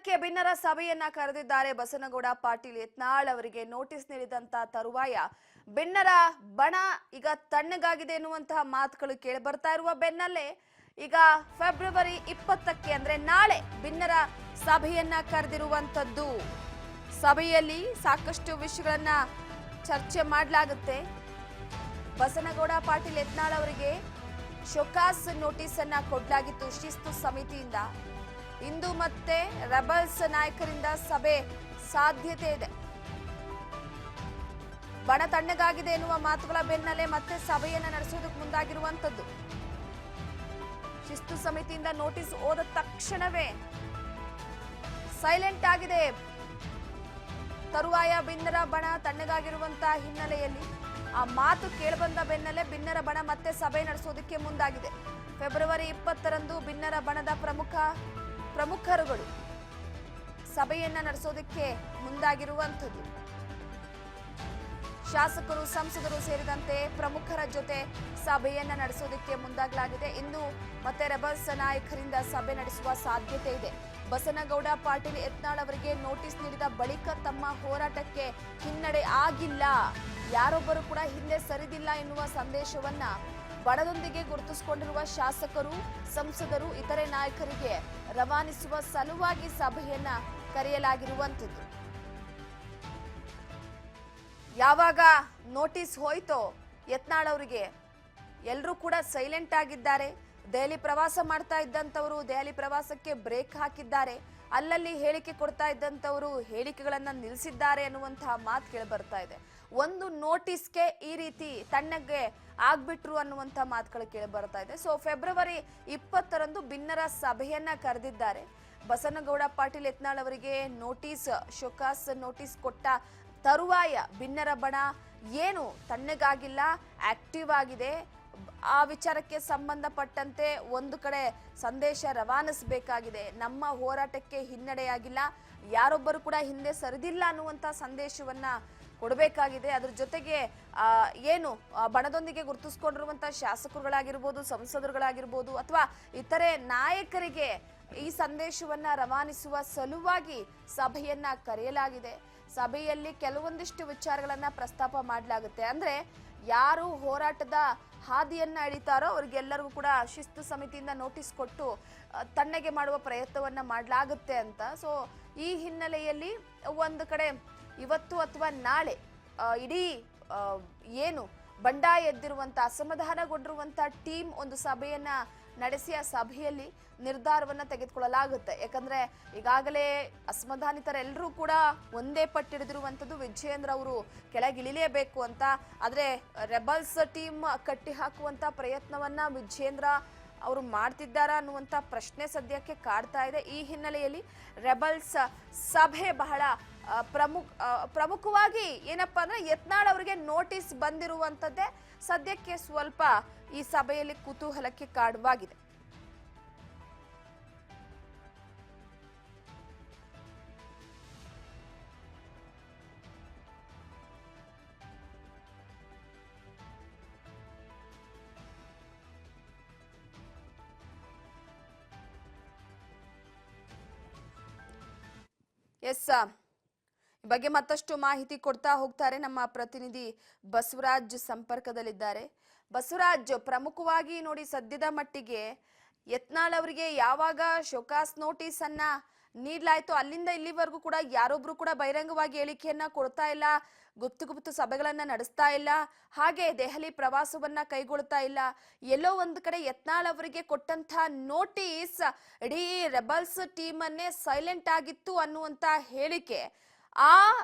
10ಕ್ಕೆ ಭಿನ್ನರ ಸಭೆಯನ್ನ ಕರೆದಿದ್ದಾರೆ ಬಸನಗೌಡ ಪಾಟೀಲ್ ಯತ್ನಾಳ್ ಅವರಿಗೆ ನೋಟಿಸ್ ನೀಡಿದಂತ ತರುವಾಯ ಭಿನ್ನರ ಬಣ ಈಗ ತಣ್ಣಗಾಗಿದೆ ಎನ್ನುವಂತಹ ಮಾತುಗಳು ಕೇಳಿ ಬರ್ತಾ ಇರುವ ಬೆನ್ನಲ್ಲೇ ಈಗ ಫೆಬ್ರವರಿ 20ಕ್ಕೆ ಅಂದ್ರೆ ನಾಳೆ ಭಿನ್ನರ ಸಭೆಯನ್ನ ಕರೆದಿರುವಂತದ್ದು. ಸಭೆಯಲ್ಲಿ ಸಾಕಷ್ಟು ವಿಷಯಗಳನ್ನ ಚರ್ಚೆ ಮಾಡಲಾಗುತ್ತೆ. ಬಸನಗೌಡ ಪಾಟೀಲ್ ಯತ್ನಾಳ್ ಅವರಿಗೆ ಶೋಕಾಸ್ ನೋಟಿಸ್ ಅನ್ನ ಕೊಡಲಾಗಿತ್ತು ಶಿಸ್ತು ಸಮಿತಿಯಿಂದ. ಇಂದು ಮತ್ತೆ ರೆಬಲ್ಸ್ ನಾಯಕರಿಂದ ಸಭೆ ಸಾಧ್ಯತೆ ಇದೆ. ಬಣ ತಣ್ಣಗಾಗಿದೆ ಎನ್ನುವ ಮಾತುಗಳ ಬೆನ್ನಲ್ಲೇ ಮತ್ತೆ ಸಭೆಯನ್ನ ನಡೆಸುವುದಕ್ಕೆ ಮುಂದಾಗಿರುವಂತದ್ದು. ಶಿಸ್ತು ಸಮಿತಿಯಿಂದ ನೋಟಿಸ್ ಹೋದ ತಕ್ಷಣವೇ ಸೈಲೆಂಟ್ ಆಗಿದೆ. ತರುವಾಯ ಭಿನ್ನರ ಬಣ ತಣ್ಣಗಾಗಿರುವಂತಹ ಹಿನ್ನೆಲೆಯಲ್ಲಿ ಆ ಮಾತು ಕೇಳಿಬಂದ ಬೆನ್ನಲ್ಲೇ ಭಿನ್ನರ ಬಣ ಮತ್ತೆ ಸಭೆ ನಡೆಸೋದಕ್ಕೆ ಮುಂದಾಗಿದೆ. ಫೆಬ್ರವರಿ 20ರಂದು ಭಿನ್ನರ ಬಣದ ಪ್ರಮುಖರುಗಳು ಸಭೆಯನ್ನ ನಡೆಸೋದಕ್ಕೆ ಮುಂದಾಗಿರುವಂಥದ್ದು. ಶಾಸಕರು, ಸಂಸದರು ಸೇರಿದಂತೆ ಪ್ರಮುಖರ ಜೊತೆ ಸಭೆಯನ್ನ ನಡೆಸೋದಕ್ಕೆ ಮುಂದಾಗಲಾಗಿದೆ. ಇಂದು ಮತ್ತೆ ರೆಬಲ್ಸ್ ನಾಯಕರಿಂದ ಸಭೆ ನಡೆಸುವ ಸಾಧ್ಯತೆ ಇದೆ. ಬಸನಗೌಡ ಪಾಟೀಲ್ ಯತ್ನಾಳ್ ಅವರಿಗೆ ನೋಟಿಸ್ ನೀಡಿದ ಬಳಿಕ ತಮ್ಮ ಹೋರಾಟಕ್ಕೆ ಹಿನ್ನಡೆ ಆಗಿಲ್ಲ, ಯಾರೊಬ್ಬರು ಕೂಡ ಹಿಂದೆ ಸರಿದಿಲ್ಲ ಎನ್ನುವ ಸಂದೇಶವನ್ನ ಬಣದೊಂದಿಗೆ ಗುರುತಿಸಿಕೊಂಡಿರುವ ಶಾಸಕರು, ಸಂಸದರು, ಇತರೆ ನಾಯಕರಿಗೆ ರವಾನಿಸುವ ಸಲುವಾಗಿ ಸಭೆಯನ್ನ ಕರೆಯಲಾಗಿರುವಂಥದ್ದು. ಯಾವಾಗ ನೋಟಿಸ್ ಹೋಯ್ತೋ ಯತ್ನಾಳ್ ಅವರಿಗೆ ಎಲ್ಲರೂ ಕೂಡ ಸೈಲೆಂಟ್ ಆಗಿದ್ದಾರೆ. ದೆಹಲಿ ಪ್ರವಾಸ ಮಾಡ್ತಾ ಇದ್ದಂಥವರು ದೆಹಲಿ ಪ್ರವಾಸಕ್ಕೆ ಬ್ರೇಕ್ ಹಾಕಿದ್ದಾರೆ. ಅಲ್ಲಲ್ಲಿ ಹೇಳಿಕೆ ಕೊಡ್ತಾ ಇದ್ದಂಥವರು ಹೇಳಿಕೆಗಳನ್ನ ನಿಲ್ಲಿಸಿದ್ದಾರೆ ಅನ್ನುವಂತಹ ಮಾತು ಕೇಳಿ ಬರ್ತಾ ಇದೆ. ಒಂದು ನೋಟಿಸ್ಗೆ ಈ ರೀತಿ ತಣ್ಣಗೆ ಆಗ್ಬಿಟ್ರು ಅನ್ನುವಂಥ ಮಾತುಗಳು ಕೇಳಿ ಬರ್ತಾ ಇದೆ. ಸೊ ಫೆಬ್ರವರಿ 20ರಂದು ಭಿನ್ನರ ಸಭೆಯನ್ನ ಕರೆದಿದ್ದಾರೆ. ಬಸನಗೌಡ ಪಾಟೀಲ್ ಯತ್ನಾಳ್ ಅವರಿಗೆ ನೋಟಿಸ್, ಶೋಕಾಸ್ ನೋಟಿಸ್ ಕೊಟ್ಟ ತರುವಾಯ ಭಿನ್ನರ ಬಣ ಏನು ತಣ್ಣಗಾಗಿಲ್ಲ, ಆಕ್ಟಿವ್ ಆಗಿದೆ. ಆ ವಿಚಾರಕ್ಕೆ ಸಂಬಂಧಪಟ್ಟಂತೆ ಒಂದು ಕಡೆ ಸಂದೇಶ ರವಾನಿಸಬೇಕಾಗಿದೆ. ನಮ್ಮ ಹೋರಾಟಕ್ಕೆ ಹಿನ್ನಡೆಯಾಗಿಲ್ಲ, ಯಾರೊಬ್ಬರು ಕೂಡ ಹಿಂದೆ ಸರಿದಿಲ್ಲ ಅನ್ನುವಂಥ ಸಂದೇಶವನ್ನ ಕೊಡಬೇಕಾಗಿದೆ. ಅದ್ರ ಜೊತೆಗೆ ಏನು ಬಣದೊಂದಿಗೆ ಗುರುತಿಸ್ಕೊಂಡಿರುವಂತಹ ಶಾಸಕರುಗಳಾಗಿರ್ಬೋದು, ಸಂಸದರುಗಳಾಗಿರ್ಬೋದು ಅಥವಾ ಇತರೆ ನಾಯಕರಿಗೆ ಈ ಸಂದೇಶವನ್ನ ರವಾನಿಸುವ ಸಲುವಾಗಿ ಸಭೆಯನ್ನ ಕರೆಯಲಾಗಿದೆ. ಸಭೆಯಲ್ಲಿ ಕೆಲವೊಂದಿಷ್ಟು ವಿಚಾರಗಳನ್ನ ಪ್ರಸ್ತಾಪ ಮಾಡಲಾಗುತ್ತೆ. ಅಂದ್ರೆ ಯಾರು ಹೋರಾಟದ ಹಾದಿಯನ್ನ ಎಳಿತಾರೋ ಅವ್ರಿಗೆಲ್ಲರಿಗೂ ಕೂಡ ಶಿಸ್ತು ಸಮಿತಿಯಿಂದ ನೋಟಿಸ್ ಕೊಟ್ಟು ತಣ್ಣಗೆ ಮಾಡುವ ಪ್ರಯತ್ನವನ್ನ ಮಾಡಲಾಗುತ್ತೆ ಅಂತ. ಸೊ ಈ ಹಿನ್ನೆಲೆಯಲ್ಲಿ ಒಂದು ಕಡೆ ಇವತ್ತು ಅಥವಾ ನಾಳೆ ಇಡೀ ಏನು ಬಂಡಾಯ ಎದ್ದಿರುವಂತ, ಅಸಮಾಧಾನಗೊಂಡಿರುವಂತ ಟೀಮ್ ಒಂದು ಸಭೆಯನ್ನ ನಡೆಸಿ ಆ ಸಭೆಯಲ್ಲಿ ನಿರ್ಧಾರವನ್ನ ತೆಗೆದುಕೊಳ್ಳಲಾಗುತ್ತೆ. ಯಾಕಂದ್ರೆ ಈಗಾಗಲೇ ಅಸಮಾಧಾನಿತರೆಲ್ಲರೂ ಕೂಡ ಒಂದೇ ಪಟ್ಟಿಡಿದಿರುವಂತದ್ದು ವಿಜಯೇಂದ್ರ ಅವರು ಕೆಳಗಿಳಿಲೇಬೇಕು ಅಂತ. ಆದ್ರೆ ರೆಬಲ್ಸ್ ಟೀಮ್ ಕಟ್ಟಿ ಹಾಕುವಂತ ಪ್ರಯತ್ನವನ್ನ ವಿಜಯೇಂದ್ರ ಅವರು ಮಾಡ್ತಿದ್ದಾರಾ ಅನ್ನುವಂತ ಪ್ರಶ್ನೆ ಸದ್ಯಕ್ಕೆ ಕಾಡ್ತಾ ಇದೆ. ಈ ಹಿನ್ನೆಲೆಯಲ್ಲಿ ರೆಬಲ್ಸ್ ಸಭೆ ಬಹಳ ಪ್ರಮುಖವಾಗಿ ಏನಪ್ಪಾ ಅಂದ್ರೆ ಯತ್ನಾಳ್ ಅವರಿಗೆ ನೋಟಿಸ್ ಬಂದಿರುವಂತದ್ದೇ ಸದ್ಯಕ್ಕೆ ಸ್ವಲ್ಪ ಈ ಸಭೆಯಲ್ಲಿ ಕುತೂಹಲಕ್ಕೆ ಕಾರಣವಾಗಿದೆ. ಎಸ್, ಈ ಬಗ್ಗೆ ಮತ್ತಷ್ಟು ಮಾಹಿತಿ ಕೊಡ್ತಾ ಹೋಗ್ತಾರೆ ನಮ್ಮ ಪ್ರತಿನಿಧಿ ಬಸವರಾಜ್ ಸಂಪರ್ಕದಲ್ಲಿದ್ದಾರೆ. ಬಸವರಾಜ್, ಪ್ರಮುಖವಾಗಿ ನೋಡಿ ಸದ್ಯದ ಮಟ್ಟಿಗೆ ಯತ್ನಾಳ್ ಅವರಿಗೆ ಯಾವಾಗ ಶೋಕಾಸ್ ನೋಟಿಸ್ ಅನ್ನ ನೀಡಲಾಯ್ತು ಅಲ್ಲಿಂದ ಇಲ್ಲಿವರೆಗೂ ಕೂಡ ಯಾರೊಬ್ರು ಕೂಡ ಬಹಿರಂಗವಾಗಿ ಹೇಳಿಕೆಯನ್ನ ಕೊಡ್ತಾ ಇಲ್ಲ, ಗುಪ್ತು ಸಭೆಗಳನ್ನ ನಡೆಸ್ತಾ ಇಲ್ಲ, ಹಾಗೆ ದೆಹಲಿ ಪ್ರವಾಸವನ್ನ ಕೈಗೊಳ್ತಾ ಇಲ್ಲ. ಎಲ್ಲೋ ಒಂದು ಕಡೆ ಯತ್ನಾಳ್ ಅವರಿಗೆ ಕೊಟ್ಟಂತ ನೋಟಿಸ್ ಇಡೀ ರೆಬಲ್ಸ್ ಟೀಮ್ ಅನ್ನೇ ಸೈಲೆಂಟ್ ಆಗಿತ್ತು ಅನ್ನುವಂತ ಹೇಳಿಕೆ, ಆ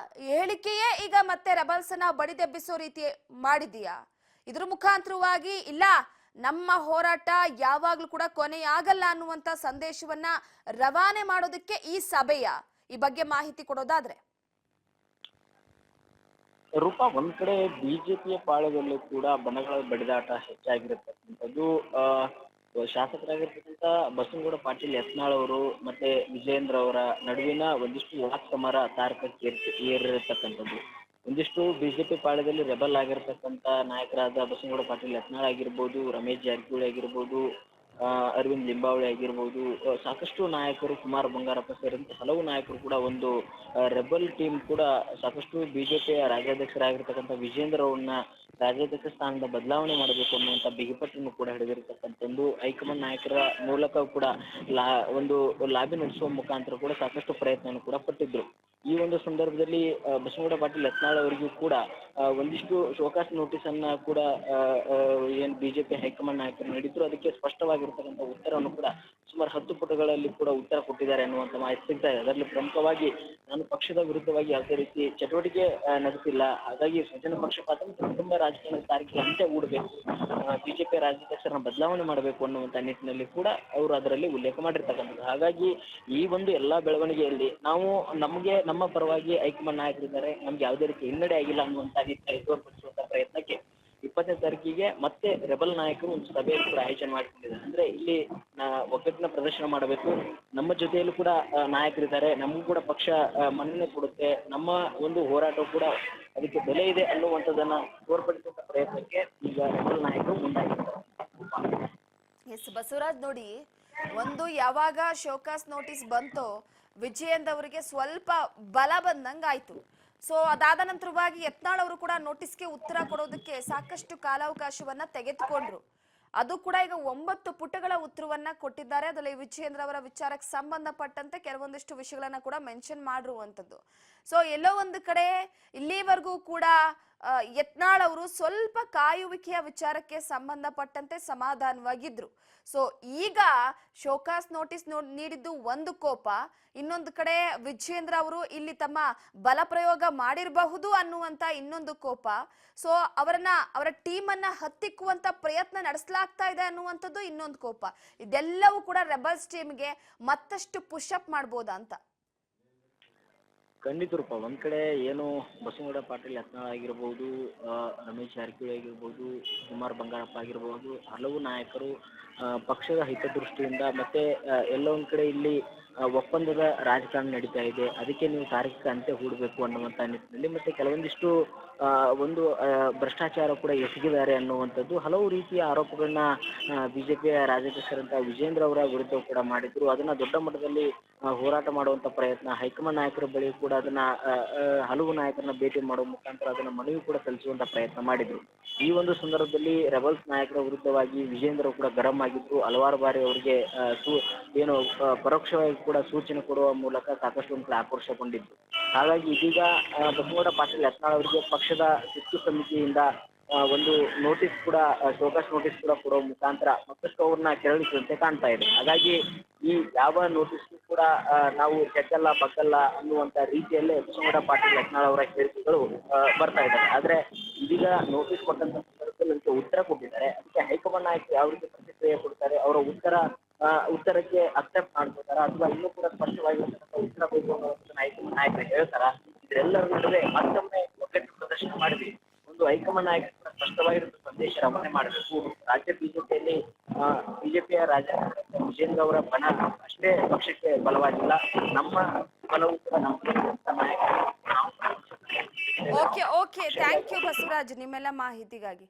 ಹೇಳಿಕೆಯೇ ಈಗ ಮತ್ತೆ ರೆಬಲ್ಸ್ ಅನ್ನ ಬಡಿದೆಬ್ಬಿಸೋ ರೀತಿ ಮಾಡಿದೀಯಾ? ಇದ್ರ ಮುಖಾಂತರವಾಗಿ ಇಲ್ಲ ನಮ್ಮ ಹೋರಾಟ ಯಾವಾಗ್ಲೂ ಕೂಡ ಕೊನೆಯಾಗಲ್ಲ ಅನ್ನುವಂತ ಸಂದೇಶವನ್ನ ರವಾನೆ ಮಾಡೋದಕ್ಕೆ ಈ ಸಭೆಯ ಈ ಬಗ್ಗೆ ಮಾಹಿತಿ ಕೊಡೋದಾದ್ರೆ? ರೂಪಾ, ಒಂದ್ ಕಡೆ ಬಿಜೆಪಿಯ ಪಾಳ್ಯದಲ್ಲೂ ಕೂಡ ಬಣಗಳ ಬಡಿದಾಟ ಹೆಚ್ಚಾಗಿರತಕ್ಕಂಥದ್ದು. ಶಾಸಕರಾಗಿರ್ತಕ್ಕಂಥ ಬಸನಗೌಡ ಪಾಟೀಲ್ ಯತ್ನಾಳ್ ಅವರು ಮತ್ತೆ ವಿಜಯೇಂದ್ರ ಅವರ ನಡುವಿನ ಒಂದಿಷ್ಟು ವಾಕ್ ಸಮರ ತಾರಕಕ್ಕೆ ಏರಿರತಕ್ಕಂಥದ್ದು. ಒಂದಿಷ್ಟು ಬಿಜೆಪಿ ಪಾಳ್ಯದಲ್ಲಿ ರೆಬಲ್ ಆಗಿರ್ತಕ್ಕಂಥ ನಾಯಕರಾದ ಬಸನಗೌಡ ಪಾಟೀಲ್ ಯತ್ನಾಳ್ ಆಗಿರ್ಬೋದು, ರಮೇಶ್ ಜಾರಕಿಹೊಳಿ ಆಗಿರ್ಬೋದು, ಅರವಿಂದ್ ಲಿಂಬಾವಳಿ ಆಗಿರ್ಬೋದು, ಸಾಕಷ್ಟು ನಾಯಕರು, ಕುಮಾರ್ ಬಂಗಾರಪ್ಪ ಸೇರಿದಂತೆ ಹಲವು ನಾಯಕರು ಕೂಡ ಒಂದು ರೆಬಲ್ ಟೀಮ್ ಕೂಡ ಸಾಕಷ್ಟು ಬಿಜೆಪಿಯ ರಾಜ್ಯಾಧ್ಯಕ್ಷರಾಗಿರ್ತಕ್ಕಂಥ ವಿಜೇಂದ್ರ ಅವ್ರನ್ನ ರಾಜ್ಯಾಧ್ಯಕ್ಷ ಸ್ಥಾನದ ಬದಲಾವಣೆ ಮಾಡಬೇಕು ಅನ್ನುವಂಥ ಬಿಗಿಪಟ್ಟನ್ನು ಕೂಡ ಹಿಡಿದಿರ್ತಕ್ಕಂಥದ್ದು ಹೈಕಮಾಂಡ್ ನಾಯಕರ ಮೂಲಕ ಕೂಡ ಒಂದು ಲಾಬಿ ನಡೆಸುವ ಮುಖಾಂತರ ಕೂಡ ಸಾಕಷ್ಟು ಪ್ರಯತ್ನವನ್ನು ಕೂಡ ಪಟ್ಟಿದ್ರು. ಈ ಒಂದು ಸಂದರ್ಭದಲ್ಲಿ ಬಸನಗೌಡ ಪಾಟೀಲ್ ಯತ್ನಾಳ್ ಅವರಿಗೂ ಕೂಡ ಒಂದಿಷ್ಟು ಶೋಕಾಸ್ ನೋಟಿಸ್ ಅನ್ನ ಕೂಡ ಏನು ಬಿಜೆಪಿ ಹೈಕಮಾಂಡ್ ನಾಯಕರು ನೀಡಿದ್ರು, ಅದಕ್ಕೆ ಸ್ಪಷ್ಟವಾಗಿರ್ತಕ್ಕಂಥ ಉತ್ತರವನ್ನು ಕೂಡ ಸುಮಾರು 10 ಪುಟಗಳಲ್ಲಿ ಕೂಡ ಉತ್ತರ ಕೊಟ್ಟಿದ್ದಾರೆ ಅನ್ನುವಂಥ ಮಾಹಿತಿ ಸಿಗ್ತಾ ಇದೆ. ಅದರಲ್ಲಿ ಪ್ರಮುಖವಾಗಿ ನಾನು ಪಕ್ಷದ ವಿರುದ್ಧವಾಗಿ ಯಾವುದೇ ರೀತಿ ಚಟುವಟಿಕೆ ನಡೆಸಿಲ್ಲ, ಹಾಗಾಗಿ ಸ್ವಜನ ಪಕ್ಷಪಾತ ಮತ್ತು ಕುಟುಂಬ ರಾಜಕಾರಣದ ತಾರೀಕಿಗೆ ಅಂತ್ಯ ಹೂಡಬೇಕು, ಬಿಜೆಪಿ ರಾಜ್ಯಾಧ್ಯಕ್ಷರನ್ನ ಬದಲಾವಣೆ ಮಾಡಬೇಕು ಅನ್ನುವಂಥ ನಿಟ್ಟಿನಲ್ಲಿ ಕೂಡ ಅವರು ಅದರಲ್ಲಿ ಉಲ್ಲೇಖ ಮಾಡಿರ್ತಕ್ಕಂಥದ್ದು. ಹಾಗಾಗಿ ಈ ಒಂದು ಎಲ್ಲಾ ಬೆಳವಣಿಗೆಯಲ್ಲಿ ನಾವು ನಮಗೆ ನಮ್ಮ ಪರವಾಗಿ ಹೈಕಮಾಂಡ್ ನಾಯಕರಿದ್ದಾರೆ, ನಮ್ಗೆ ಯಾವುದೇ ರೀತಿ ಹಿನ್ನಡೆ ಆಗಿಲ್ಲ ಅನ್ನುವಂಥ ನಿಟ್ಟಿನಲ್ಲಿ ತೋರ್ಪಡಿಸುವಂತ ಪ್ರಯತ್ನಕ್ಕೆ 20ನೇ ತಾರೀಕಿಗೆ ಮತ್ತೆ ರೆಬಲ್ ನಾಯಕರು ಒಂದು ಸಭೆಯನ್ನು ಕೂಡ ಆಯೋಜನೆ ಮಾಡಿಕೊಂಡಿದ್ದಾರೆ. ಅಂದ್ರೆ ಇಲ್ಲಿ ಒಗ್ಗಟ್ಟಿನ ಪ್ರದರ್ಶನ ಮಾಡಬೇಕು, ನಮ್ಮ ಜೊತೆಯಲ್ಲೂ ಕೂಡ ನಾಯಕರಿದ್ದಾರೆ, ನಮಗೂ ಕೂಡ ಪಕ್ಷ ಮನ್ನಣೆ ಕೊಡುತ್ತೆ, ನಮ್ಮ ಒಂದು ಹೋರಾಟ ಕೂಡ ಅದಕ್ಕೆ ಬೆಲೆ ಇದೆ ಅನ್ನುವಂಥದ್ದನ್ನ ತೋರ್ಪಡಿಸುವಂತ ಪ್ರಯತ್ನಕ್ಕೆ ಈಗ ರೆಬಲ್ ನಾಯಕರು ಮುಂದಾಗಿದ್ದಾರೆ. ಎಸ್ ಬಸವರಾಜ್, ನೋಡಿ, ಒಂದು ಯಾವಾಗ ಶೋಕಾಸ್ ನೋಟಿಸ್ ಬಂತೋ ವಿಜಯೇಂದ್ರ ಅವರಿಗೆ ಸ್ವಲ್ಪ ಬಲ ಬಂದಂಗ ಆಯ್ತು. ಸೊ ಅದಾದ ನಂತರವಾಗಿ ಯತ್ನಾಳ್ ಅವರು ಕೂಡ ನೋಟಿಸ್ಗೆ ಉತ್ತರ ಕೊಡೋದಕ್ಕೆ ಸಾಕಷ್ಟು ಕಾಲಾವಕಾಶವನ್ನ ತೆಗೆದುಕೊಂಡ್ರು. ಅದು ಕೂಡ ಈಗ 9 ಪುಟಗಳ ಉತ್ತರವನ್ನ ಕೊಟ್ಟಿದ್ದಾರೆ. ಅದರಲ್ಲಿ ವಿಜಯೇಂದ್ರ ಅವರ ವಿಚಾರಕ್ಕೆ ಸಂಬಂಧಪಟ್ಟಂತೆ ಕೆಲವೊಂದಿಷ್ಟು ವಿಷಯಗಳನ್ನ ಕೂಡ ಮೆನ್ಷನ್ ಮಾಡಿರುವಂತದ್ದು. ಸೊ ಎಲ್ಲೋ ಒಂದು ಕಡೆ ಇಲ್ಲಿವರೆಗೂ ಕೂಡ ಯತ್ನಾಳ್ ಅವರು ಸ್ವಲ್ಪ ಕಾಯುವಿಕೆಯ ವಿಚಾರಕ್ಕೆ ಸಂಬಂಧಪಟ್ಟಂತೆ ಸಮಾಧಾನವಾಗಿದ್ರು. ಸೊ ಈಗ ಶೋಕಾಸ್ ನೋಟಿಸ್ ನೀಡಿದ್ದು ಒಂದು ಕೋಪ, ಇನ್ನೊಂದು ಕಡೆ ವಿಜಯೇಂದ್ರ ಅವರು ಇಲ್ಲಿ ತಮ್ಮ ಬಲ ಪ್ರಯೋಗ ಮಾಡಿರಬಹುದು ಅನ್ನುವಂತ ಇನ್ನೊಂದು ಕೋಪ. ಸೊ ಅವರ ಟೀಮ್ ಅನ್ನ ಹತ್ತಿಕ್ಕುವಂತ ಪ್ರಯತ್ನ ನಡೆಸಲಾಗ್ತಾ ಇದೆ ಅನ್ನುವಂಥದ್ದು ಇನ್ನೊಂದು ಕೋಪ. ಇದೆಲ್ಲವೂ ಕೂಡ ರೆಬಲ್ಸ್ ಟೀಮ್ಗೆ ಮತ್ತಷ್ಟು ಪುಷ್ ಅಪ್ ಮಾಡ್ಬೋದಾ ಅಂತ? ಖಂಡಿತ ರೂಪ. ಒಂದ್ ಕಡೆ ಏನು ಬಸವನಗೌಡ ಪಾಟೀಲ್ ಯತ್ನಾಳ್ ಆಗಿರ್ಬೋದು, ರಮೇಶ್ ಜಾರಕಿಹೊಳಿ ಆಗಿರ್ಬೋದು, ಕುಮಾರ್ ಬಂಗಾರಪ್ಪ ಆಗಿರ್ಬೋದು, ಹಲವು ನಾಯಕರು ಪಕ್ಷದ ಹಿತದೃಷ್ಟಿಯಿಂದ ಮತ್ತೆ ಎಲ್ಲೋ ಒಂದ್ ಕಡೆ ಇಲ್ಲಿ ಒಪ್ಪಂದದ ರಾಜಕಾರಣ ನಡೀತಾ ಇದೆ, ಅದಕ್ಕೆ ನೀವು ತಾರೀಖಿಕ ಅಂತ್ಯ ಹೂಡಬೇಕು ಅನ್ನುವಂಥ ನಿಟ್ಟಿನಲ್ಲಿ ಮತ್ತೆ ಕೆಲವೊಂದಿಷ್ಟು ಒಂದು ಭ್ರಷ್ಟಾಚಾರ ಕೂಡ ಎಸಗಿದ್ದಾರೆ ಅನ್ನುವಂಥದ್ದು ಹಲವು ರೀತಿಯ ಆರೋಪಗಳನ್ನ ಬಿಜೆಪಿಯ ರಾಜ್ಯಾಧ್ಯಕ್ಷರಂತ ವಿಜೇಂದ್ರ ಅವರ ವಿರುದ್ಧ ಕೂಡ ಮಾಡಿದ್ರು. ಅದನ್ನ ದೊಡ್ಡ ಮಟ್ಟದಲ್ಲಿ ಹೋರಾಟ ಮಾಡುವಂತ ಪ್ರಯತ್ನ ಹೈಕಮಾಂಡ್ ನಾಯಕರ ಬಳಿ ಕೂಡ ಅದನ್ನ ಹಲವು ನಾಯಕರನ್ನ ಭೇಟಿ ಮಾಡುವ ಮುಖಾಂತರ ಅದನ್ನ ಮನವಿ ಕೂಡ ಸಲ್ಲಿಸುವಂತ ಪ್ರಯತ್ನ ಮಾಡಿದ್ರು. ಈ ಒಂದು ಸಂದರ್ಭದಲ್ಲಿ ರೆಬಲ್ಸ್ ನಾಯಕರ ವಿರುದ್ಧವಾಗಿ ವಿಜೇಂದ್ರ ಕೂಡ ಗರಂ ಆಗಿದ್ರು. ಹಲವಾರು ಬಾರಿ ಅವರಿಗೆ ಏನು ಪರೋಕ್ಷವಾಗಿ ಕೂಡ ಸೂಚನೆ ಕೊಡುವ ಮೂಲಕ ಸಾಕಷ್ಟು ಒಂದು ಆಕ್ರೋಶಗೊಂಡಿದ್ರು. ಹಾಗಾಗಿ ಇದೀಗ ಬಸವನಗೌಡ ಪಾಟೀಲ್ ಯತ್ನಾಳ್ ಅವರಿಗೆ ಪಕ್ಷದ ಶಿಸ್ತು ಸಮಿತಿಯಿಂದ ಒಂದು ನೋಟಿಸ್ ಕೂಡ ಶೋಕಾಸ್ ನೋಟಿಸ್ ಕೂಡ ಕೊಡುವ ಮುಖಾಂತರ ಮತ್ತಷ್ಟು ಅವ್ರನ್ನ ಕೆರಳಿಸುವಂತೆ ಕಾಣ್ತಾ ಇದೆ. ಹಾಗಾಗಿ ಈ ಯಾವ ನೋಟಿಸ್ ಕೂಡ ನಾವು ಚೆಕ್ಕಲ್ಲ ಬಗ್ಗಲ್ಲ ಅನ್ನುವಂತ ರೀತಿಯಲ್ಲೇ ಬಸವನಗೌಡ ಪಾಟೀಲ್ ಯತ್ನಾಳ್ ಅವರ ಹೇಳಿಕೆಗಳು ಬರ್ತಾ ಇದ್ದಾರೆ. ಆದ್ರೆ ಇದೀಗ ನೋಟಿಸ್ ಕೊಟ್ಟಂತ ಸಂದರ್ಭದಲ್ಲಿ ಅದಕ್ಕೆ ಉತ್ತರ ಕೊಟ್ಟಿದ್ದಾರೆ. ಅದಕ್ಕೆ ಹೈಕಮಾಂಡ್ ನಾಯಕರು ಯಾವ ರೀತಿ ಪ್ರತಿಕ್ರಿಯೆ ಕೊಡ್ತಾರೆ, ಅವರ ಉತ್ತರಕ್ಕೆ ಅಕ್ಸೆಪ್ಟ್ ಮಾಡ್ಕೊತಾರ ಅಥವಾ ಇನ್ನೂ ಕೂಡ ಸ್ಪಷ್ಟವಾಗಿರ್ತಕ್ಕಂಥ ಉತ್ತರ ಬೇಕು ಅನ್ನೋದನ್ನ ಹೈಕಮಾಂಡ್ ನಾಯಕರು ಹೇಳ್ತಾರ. ಇದರೆಲ್ಲರ ನಡುವೆ ಮತ್ತೊಮ್ಮೆ ಒಗ್ಗಟ್ಟು ಪ್ರದರ್ಶನ ಮಾಡಿದ್ವಿ. ಒಂದು ಹೈಕಮಾಂಡ್ ನಾಯಕರು ಕೂಡ ಸ್ಪಷ್ಟವಾಗಿರುವ ಸಂದೇಶ ರವಾನೆ ಮಾಡಬೇಕು. ರಾಜ್ಯ ಬಿಜೆಪಿಯ ರಾಜ್ಯಾಧ್ಯಕ್ಷ ವಿಜೇಂದ್ರ ಅವರ ಬಣ ಅಷ್ಟೇ ಪಕ್ಷಕ್ಕೆ ಬಲವಾಗಿಲ್ಲ, ನಮ್ಮ ಬಲವು ಕೂಡ ನಮ್ಮ ನಾಯಕರು. ಓಕೆ, ಥ್ಯಾಂಕ್ ಯು ಬಸವರಾಜ್ ನಿಮ್ಮೆಲ್ಲ ಮಾಹಿತಿಗಾಗಿ.